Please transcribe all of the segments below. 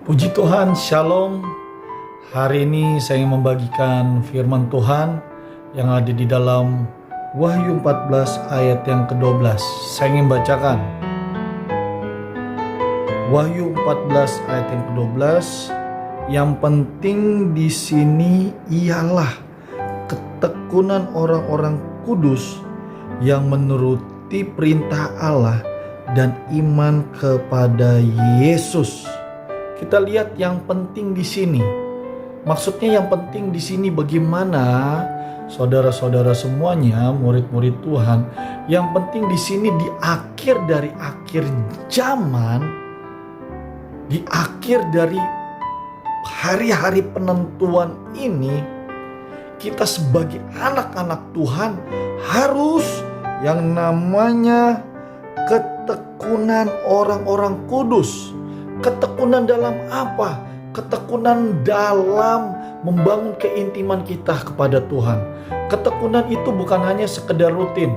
Puji Tuhan, Shalom. Hari ini saya ingin membagikan firman Tuhan yang ada di dalam Wahyu 14 ayat yang ke-12. Saya ingin bacakan Wahyu 14 ayat yang ke-12. Yang penting di sini ialah ketekunan orang-orang kudus yang menuruti perintah Allah dan iman kepada Yesus. Kita lihat yang penting di sini. Maksudnya yang penting di sini bagaimana saudara-saudara semuanya, murid-murid Tuhan, yang penting di sini di akhir dari akhir zaman, di akhir dari hari-hari penentuan ini, kita sebagai anak-anak Tuhan harus yang namanya ketekunan orang-orang kudus. Ketekunan dalam apa? Ketekunan dalam membangun keintiman kita kepada Tuhan. Ketekunan itu bukan hanya sekedar rutin.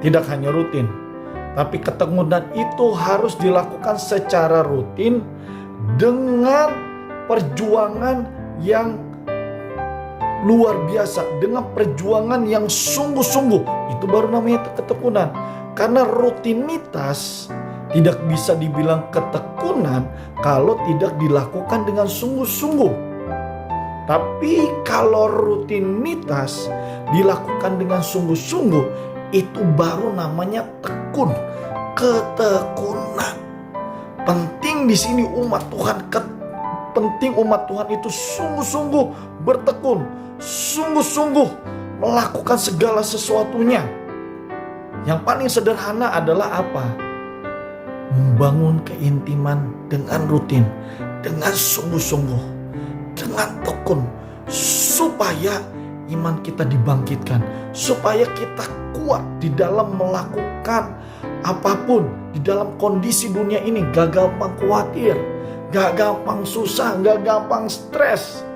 Tidak hanya rutin. Tapi ketekunan itu harus dilakukan secara rutin dengan perjuangan yang luar biasa. Dengan perjuangan yang sungguh-sungguh. Itu baru namanya ketekunan. Karena rutinitas tidak bisa dibilang ketekunan kalau tidak dilakukan dengan sungguh-sungguh. Tapi kalau rutinitas dilakukan dengan sungguh-sungguh, itu baru namanya tekun, ketekunan. Penting di sini umat Tuhan, penting umat Tuhan itu sungguh-sungguh bertekun, sungguh-sungguh melakukan segala sesuatunya. Yang paling sederhana adalah apa? Membangun keintiman dengan rutin, dengan sungguh-sungguh, dengan tekun, supaya iman kita dibangkitkan, supaya kita kuat di dalam melakukan apapun di dalam kondisi dunia ini. Gak gampang khawatir, gak gampang susah, gak gampang stres.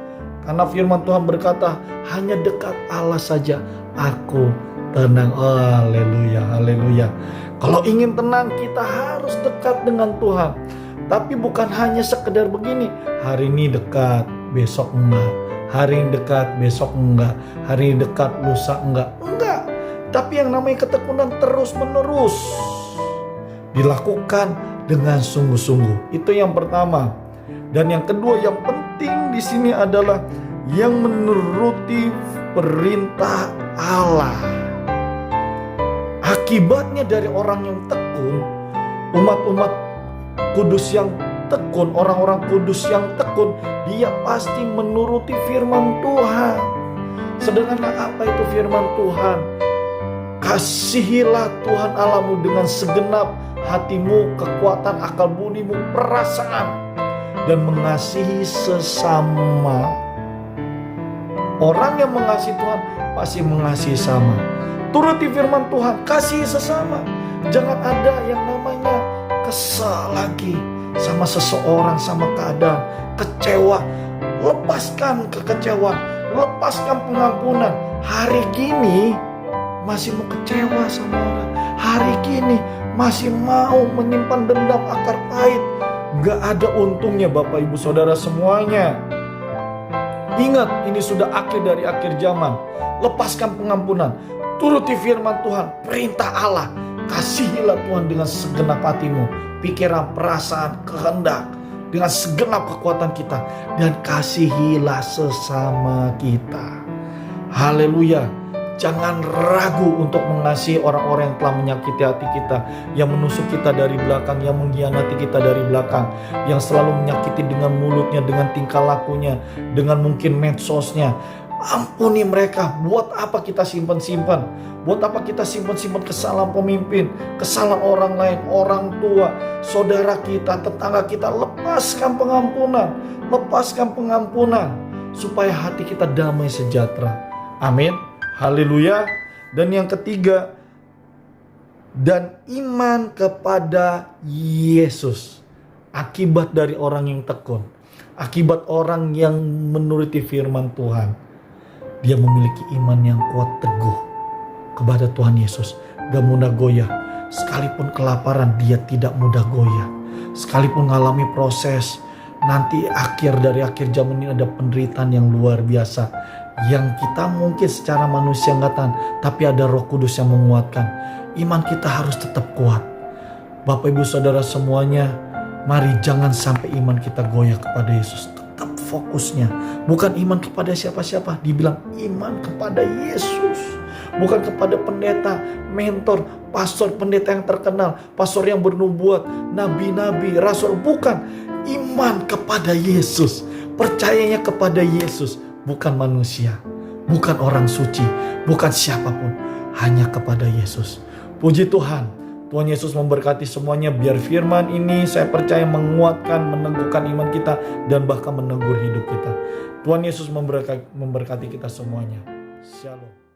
Karena firman Tuhan berkata, hanya dekat Allah saja aku tenang. Haleluya, haleluya. Kalau ingin tenang, kita harus dekat dengan Tuhan. Tapi bukan hanya sekedar begini, hari ini dekat, besok enggak. Hari ini dekat, besok enggak. Hari ini dekat, lusa enggak. Enggak. Tapi yang namanya ketekunan terus menerus dilakukan dengan sungguh-sungguh. Itu yang pertama. Dan yang kedua, yang penting di sini adalah yang menuruti perintah Allah. Akibatnya dari orang yang tekun, umat-umat kudus yang tekun, orang-orang kudus yang tekun, dia pasti menuruti firman Tuhan. Sederhana apa itu firman Tuhan? Kasihilah Tuhan Allahmu dengan segenap hatimu, kekuatan akal budimu, perasaan, dan mengasihi sesama. Orang yang mengasihi Tuhan pasti mengasihi sama. Turuti firman Tuhan, kasihi sesama. Jangan ada yang namanya kesal lagi sama seseorang, sama keadaan, kecewa. Lepaskan kekecewaan, lepaskan pengampunan. Hari gini masih mau kecewa sama orang. Hari gini masih mau menyimpan dendam akar pahit. Gak ada untungnya Bapak Ibu Saudara semuanya. Ingat, ini sudah akhir dari akhir zaman. Lepaskan pengampunan. Turuti firman Tuhan, perintah Allah. Kasihilah Tuhan dengan segenap hatimu, pikiran, perasaan, kehendak, dengan segenap kekuatan kita. Dan kasihilah sesama kita. Haleluya. Jangan ragu untuk mengasihi orang-orang yang telah menyakiti hati kita, yang menusuk kita dari belakang, yang mengkhianati kita dari belakang, yang selalu menyakiti dengan mulutnya, dengan tingkah lakunya, dengan mungkin medsosnya. Ampuni mereka. Buat apa kita simpan-simpan? Buat apa kita simpan-simpan kesalahan pemimpin, kesalahan orang lain, orang tua, saudara kita, tetangga kita? Lepaskan pengampunan, lepaskan pengampunan, supaya hati kita damai sejahtera. Amin, haleluya. Dan yang ketiga, dan iman kepada Yesus. Akibat dari orang yang tekun, akibat orang yang menuruti firman Tuhan, dia memiliki iman yang kuat teguh kepada Tuhan Yesus. Gak mudah goyah. Sekalipun kelaparan, dia tidak mudah goyah. Sekalipun mengalami proses nanti dari akhir zaman ini ada penderitaan yang luar biasa. Yang kita mungkin secara manusia nggak tahan, tapi ada Roh Kudus yang menguatkan. Iman kita harus tetap kuat. Bapak Ibu Saudara semuanya, mari jangan sampai iman kita goyah kepada Yesus. Tetap fokusnya, bukan iman kepada siapa-siapa. Dibilang iman kepada Yesus. Bukan kepada pendeta, mentor, pastor, pendeta yang terkenal, pastor yang bernubuat, nabi-nabi, rasul. Bukan, iman kepada Yesus. Percayanya kepada Yesus. Bukan manusia, bukan orang suci, bukan siapapun, hanya kepada Yesus. Puji Tuhan, Tuhan Yesus memberkati semuanya. Biar firman ini saya percaya menguatkan, meneguhkan iman kita, dan bahkan menegur hidup kita. Tuhan Yesus memberkati kita semuanya. Shalom.